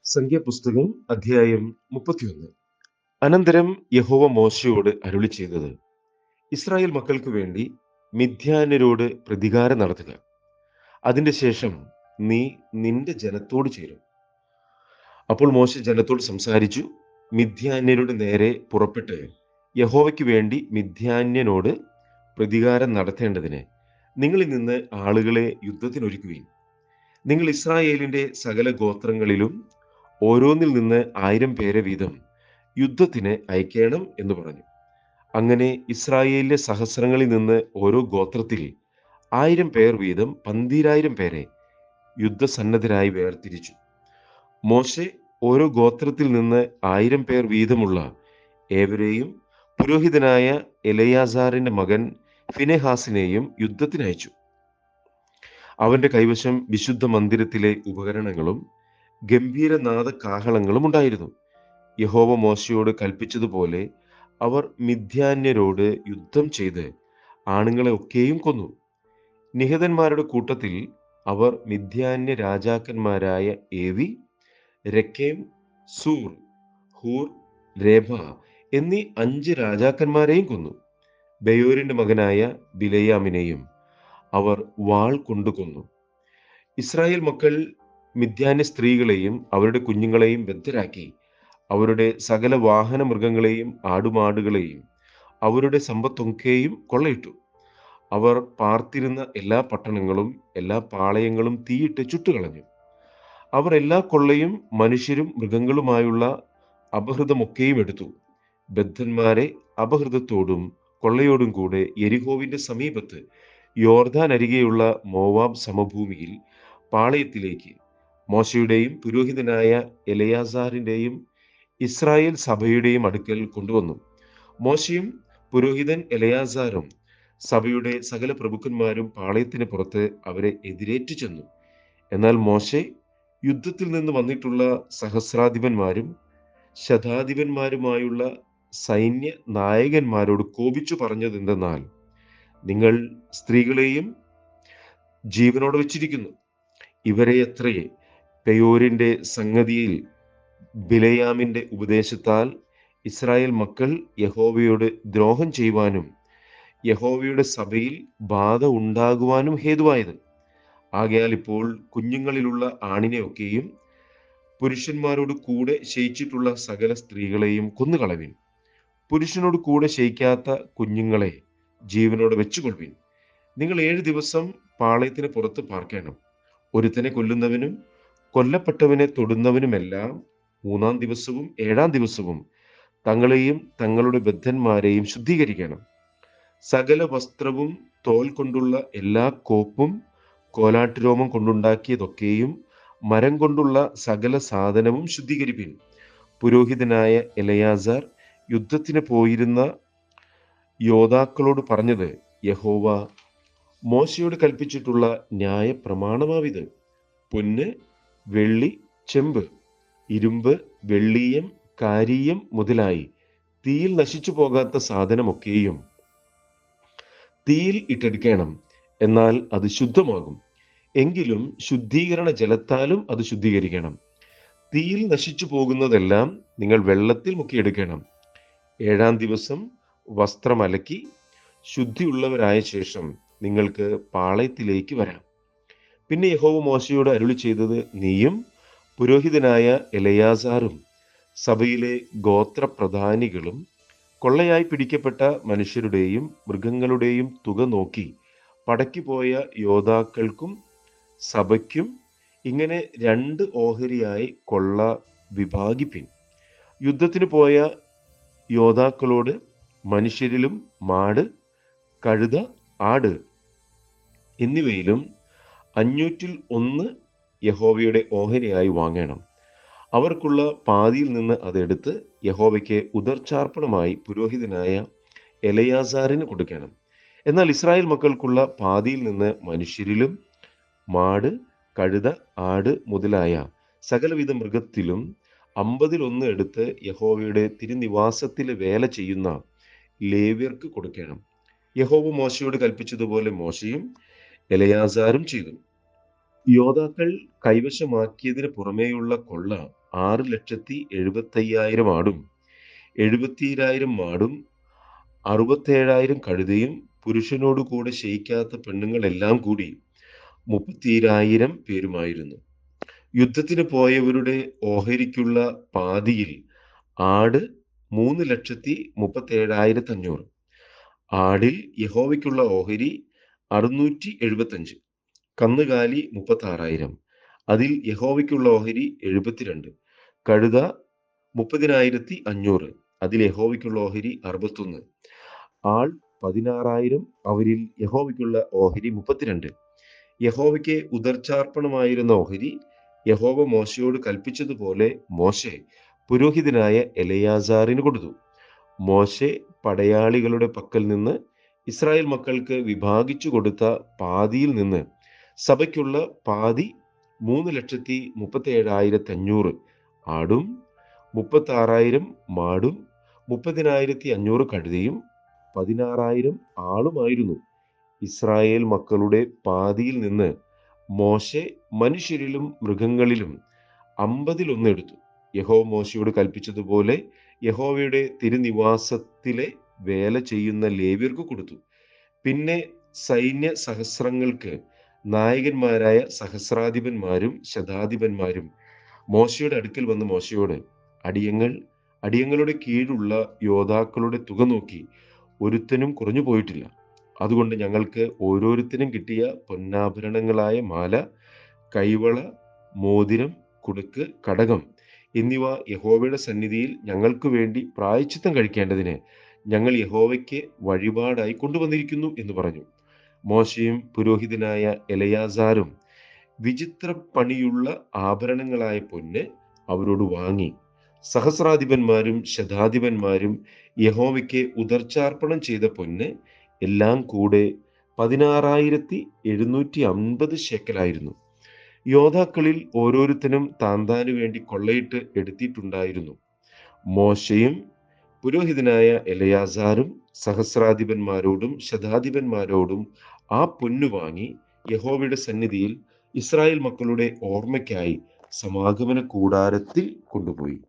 സംഖ്യാപുസ്തകം അധ്യായം 31. അനന്തരം യഹോവ മോശെയോട് അരുളി ചെയ്തത്, ഇസ്രായേൽ മക്കൾക്ക് വേണ്ടി മിദ്യാന്യരോട് പ്രതികാരം നടത്തുക. അതിന്റെ ശേഷം നീ നിന്റെ ജനത്തോട് ചേരും. അപ്പോൾ മോശെ ജനത്തോട് സംസാരിച്ചു. മിദ്യാന്യരുടെ നേരെ പുറപ്പെട്ട് യഹോവയ്ക്ക് വേണ്ടി മിദ്യാന്യനോട് പ്രതികാരം നടത്തേണ്ടതിന് നിങ്ങളിൽ നിന്ന് ആളുകളെ യുദ്ധത്തിനൊരുക്കുവിൻ. നിങ്ങൾ ഇസ്രായേലിന്റെ സകല ഗോത്രങ്ങളിലും ഓരോന്നിൽ നിന്ന് 1000 പേരെ വീതം യുദ്ധത്തിന് അയക്കേണം എന്ന് പറഞ്ഞു. അങ്ങനെ ഇസ്രായേലിലെ സഹസ്രങ്ങളിൽ നിന്ന് ഓരോ ഗോത്രത്തിൽ 1000 പേർ വീതം 12000 പേരെ യുദ്ധസന്നദ്ധരായി വേർതിരിച്ചു. മോശെ ഓരോ ഗോത്രത്തിൽ നിന്ന് 1000 പേർ വീതമുള്ള ഏവരെയും പുരോഹിതനായ എലയാസാറിന്റെ മകൻ ഫിനെഹാസിനെയും യുദ്ധത്തിനയച്ചു. അവന്റെ കൈവശം വിശുദ്ധ മന്ദിരത്തിലെ ഉപകരണങ്ങളും ഗംഭീരനാദ കാഹളങ്ങളും ഉണ്ടായിരുന്നു. യഹോവ മോശയോട് കൽപ്പിച്ചതുപോലെ അവർ മിദ്യാന്യരോട് യുദ്ധം ചെയ്ത് ആണുങ്ങളെ ഒക്കെയും കൊന്നു. നിഹതന്മാരുടെ കൂട്ടത്തിൽ അവർ മിദ്യാന്യ രാജാക്കന്മാരായ ഏവി, രക്കേം, സൂർ, ഹൂർ, രേബ എന്നീ 5 രാജാക്കന്മാരെയും കൊന്നു. ബെയോരിന്റെ മകനായ ബിലയാമിനെയും അവർ വാൾ കൊണ്ടു കൊന്നു. ഇസ്രായേൽ മക്കൾ മിദ്യാന്യ സ്ത്രീകളെയും അവരുടെ കുഞ്ഞുങ്ങളെയും ബദ്ധരാക്കി അവരുടെ സകല വാഹന മൃഗങ്ങളെയും ആടുമാടുകളെയും അവരുടെ സമ്പത്തൊക്കെയും കൊള്ളയിട്ടു. അവർ പാർത്തിരുന്ന എല്ലാ പട്ടണങ്ങളും എല്ലാ പാളയങ്ങളും തീയിട്ട് ചുട്ടുകളഞ്ഞു. അവർ എല്ലാ കൊള്ളയും മനുഷ്യരും മൃഗങ്ങളുമായുള്ള അപഹൃതമൊക്കെയും എടുത്തു. ബദ്ധന്മാരെ അപഹൃതത്തോടും കൊള്ളയോടും കൂടെ യെരിഹോവിന്റെ സമീപത്ത് യോർദാൻ അരികെയുള്ള മോവാബ് സമഭൂമിയിൽ പാളയത്തിലേക്ക് മോശയുടെയും പുരോഹിതനായ എലയാസാറിന്റെയും ഇസ്രായേൽ സഭയുടെയും അടുക്കൽ കൊണ്ടുവന്നു. മോശയും പുരോഹിതൻ എലയാസാറും സഭയുടെ സകല പ്രഭുക്കന്മാരും പാളയത്തിന് പുറത്ത് അവരെ എതിരേറ്റു ചെന്നു. എന്നാൽ മോശെ യുദ്ധത്തിൽ നിന്ന് വന്നിട്ടുള്ള സഹസ്രാധിപന്മാരും ശതാധിപന്മാരുമായുള്ള സൈന്യ നായകന്മാരോട് കോപിച്ചു പറഞ്ഞതെന്തെന്നാൽ, നിങ്ങൾ സ്ത്രീകളെയും ജീവനോടെ വെച്ചിരിക്കുന്നു. ഇവരെ എത്രയെ പെയോരിന്റെ സംഗതിയിൽ ബിലയാമിന്റെ ഉപദേശത്താൽ ഇസ്രായേൽ മക്കൾ യഹോവയോട് ദ്രോഹം ചെയ്യുവാനും യഹോവയുടെ സഭയിൽ ബാധ ഉണ്ടാകുവാനും ഹേതുവായത്. ആകയാൽ ഇപ്പോൾ കുഞ്ഞുങ്ങളിലുള്ള ആണിനെയൊക്കെയും പുരുഷന്മാരോട് കൂടെ ശയിച്ചിട്ടുള്ള സകല സ്ത്രീകളെയും കൊന്നുകളവിൻ. പുരുഷനോട് കൂടെ ശയിക്കാത്ത കുഞ്ഞുങ്ങളെ ജീവനോടെ വെച്ചുകൊള്ളുവിൻ. നിങ്ങൾ 7 ദിവസം പാളയത്തിന് പുറത്ത് പാർക്കണം. ഒരുത്തനെ കൊല്ലുന്നവനും കൊല്ലപ്പെട്ടവനെ തൊടുന്നവനുമെല്ലാം 3-ാം ദിവസവും 7-ാം ദിവസവും തങ്ങളെയും തങ്ങളുടെ ബദ്ധന്മാരെയും ശുദ്ധീകരിക്കണം. സകല വസ്ത്രവും തോൽ കൊണ്ടുള്ള എല്ലാ കോപ്പും കോലാട്ടുരോമം കൊണ്ടുണ്ടാക്കിയതൊക്കെയും മരം കൊണ്ടുള്ള സകല സാധനവും ശുദ്ധീകരിപ്പിൻ. പുരോഹിതനായ എലയാസാർ യുദ്ധത്തിന് പോയിരുന്ന യോദ്ധാക്കളോട് പറഞ്ഞത്, യഹോവ മോശയോട് കൽപ്പിച്ചിട്ടുള്ള ന്യായ പ്രമാണമാവിത്. പൊന്ന്, വെള്ളി, ചെമ്പ്, ഇരുമ്പ്, വെള്ളീയം, കാരീയം മുതലായി തീയിൽ നശിച്ചു പോകാത്ത സാധനമൊക്കെയും തീയിൽ ഇട്ടെടുക്കണം. എന്നാൽ അത് ശുദ്ധമാകും. എങ്കിലും ശുദ്ധീകരണ ജലത്താലും അത് ശുദ്ധീകരിക്കണം. തീയിൽ നശിച്ചു പോകുന്നതെല്ലാം നിങ്ങൾ വെള്ളത്തിൽ മുക്കിയെടുക്കണം. 7-ാം ദിവസം വസ്ത്രം അലക്കി ശുദ്ധിയുള്ളവരായ ശേഷം നിങ്ങൾക്ക് പാളയത്തിലേക്ക് വരാം. പിന്നെ യഹോവ മോശയോട് അരുളി ചെയ്തത്, നീയും പുരോഹിതനായ എലയാസാറും സഭയിലെ ഗോത്രപ്രധാനികളും കൊള്ളയായി പിടിക്കപ്പെട്ട മനുഷ്യരുടെയും മൃഗങ്ങളുടെയും തുക നോക്കി പടയ്ക്കുപോയ യോദ്ധാക്കൾക്കും സഭയ്ക്കും ഇങ്ങനെ 2 ഓഹരിയായി കൊള്ള വിഭാഗിപ്പിൻ. യുദ്ധത്തിന് പോയ യോദ്ധാക്കളോട് മനുഷ്യരിലും മാട്, കഴുത, ആട് എന്നിവയിലും 500-ൽ 1 യഹോവയുടെ ഓഹരിയായി വാങ്ങണം. അവർക്കുള്ള പാതിയിൽ നിന്ന് അതെടുത്ത് യഹോവയ്ക്ക് ഉദർച്ചാർപ്പണമായി പുരോഹിതനായ എലയാസാറിന് കൊടുക്കണം. എന്നാൽ ഇസ്രായേൽ മക്കൾക്കുള്ള പാതിയിൽ നിന്ന് മനുഷ്യരിലും മാട്, കഴുത, ആട് മുതലായ സകലവിധ മൃഗത്തിലും 50-ൽ 1 എടുത്ത് യഹോവയുടെ തിരുനിവാസത്തിലെ വേല ചെയ്യുന്ന ലേവ്യർക്ക് കൊടുക്കണം. യഹോവ മോശയോട് കൽപ്പിച്ചതുപോലെ മോശയും എലയാസാറും ചെയ്തു. യോദ്ധാക്കൾ കൈവശമാക്കിയതിന് പുറമേയുള്ള കൊള്ള 6,70,50,000 ആടും 72,000 മാടും 67,000 കഴുതയും പുരുഷനോട് കൂടെ ശയിക്കാത്ത പെണ്ണുങ്ങളെല്ലാം കൂടി 32,000 പേരുമായിരുന്നു. യുദ്ധത്തിന് പോയവരുടെ ഓഹരിക്കുള്ള പാതിയിൽ ആട് 3,37,500. ആടിൽ യഹോവയ്ക്കുള്ള ഓഹരി 675. കന്നുകാലി 36,000. അതിൽ യഹോവയ്ക്കുള്ള ഓഹരി 72. കഴുത 30,500. അതിൽ യഹോവയ്ക്കുള്ള ഓഹരി 61. ആൾ 16,000. അവരിൽ യഹോവയ്ക്കുള്ള ഓഹരി 32. യഹോവയ്ക്ക് ഉദർച്ചാർപ്പണമായിരുന്ന ഓഹരി യഹോവ മോശയോട് കൽപ്പിച്ചതുപോലെ മോശെ പുരോഹിതനായ എലയാസാറിന് കൊടുത്തു. മോശെ പടയാളികളുടെ പക്കൽ നിന്ന് ഇസ്രായേൽ മക്കൾക്ക് വിഭാഗിച്ചു കൊടുത്ത പാതിയിൽ നിന്ന് സഭയ്ക്കുള്ള പാതി 3,37,500 ആടും 36,000 മാടും 30,500 കഴുതയും 16,000 ആളുമായിരുന്നു. ഇസ്രായേൽ മക്കളുടെ പാതിയിൽ നിന്ന് മോശെ മനുഷ്യരിലും മൃഗങ്ങളിലും 50 എടുത്തു. യഹോവ മോശയോട് കൽപ്പിച്ചതുപോലെ യഹോവയുടെ തിരുനിവാസത്തിലെ വേല ചെയ്യുന്ന ലേവ്യർക്ക് കൊടുത്തു. പിന്നെ സൈന്യ സഹസ്രങ്ങൾക്ക് നായകന്മാരായ സഹസ്രാധിപന്മാരും ശതാധിപന്മാരും മോശയുടെ അടുക്കൽ വന്ന് മോശയോട്, അടിയങ്ങളുടെ കീഴുള്ള യോദ്ധാക്കളുടെ തുക നോക്കി ഒരുത്തനും കുറഞ്ഞു പോയിട്ടില്ല. അതുകൊണ്ട് ഞങ്ങൾക്ക് ഓരോരുത്തരും കിട്ടിയ പൊന്നാഭരണങ്ങളായ മാല, കൈവള, മോതിരം, കുടുക്ക്, കടകം എന്നിവ യഹോവയുടെ സന്നിധിയിൽ ഞങ്ങൾക്ക് വേണ്ടി പ്രായശ്ചിത്തം കഴിക്കേണ്ടതിന് ഞങ്ങൾ യഹോവയ്ക്ക് വഴിപാടായി കൊണ്ടുവന്നിരിക്കുന്നു എന്ന് പറഞ്ഞു. മോശയും പുരോഹിതനായ എലയാസാരും വിചിത്ര പണിയുള്ള ആഭരണങ്ങളായ പൊന്ന് അവരോട് വാങ്ങി. സഹസ്രാധിപന്മാരും ശതാധിപന്മാരും യഹോവയ്ക്ക് ഉദർച്ചാർപ്പണം ചെയ്ത പൊന്ന് എല്ലാം കൂടെ 16,750 ശേക്കലായിരുന്നു. യോദ്ധാക്കളിൽ ഓരോരുത്തനും താന്താനു വേണ്ടി കൊള്ളയിട്ട് എടുത്തിട്ടുണ്ടായിരുന്നു. മോശയും പുരോഹിതനായ എലയാസാരും സഹസ്രാധിപന്മാരോടും ശതാധിപന്മാരോടും ആ പൊന്നു വാങ്ങി യഹോവയുടെ സന്നിധിയിൽ ഇസ്രായേൽ മക്കളുടെ ഓർമ്മയ്ക്കായി സമാഗമന കൂടാരത്തിൽ കൊണ്ടുപോയി.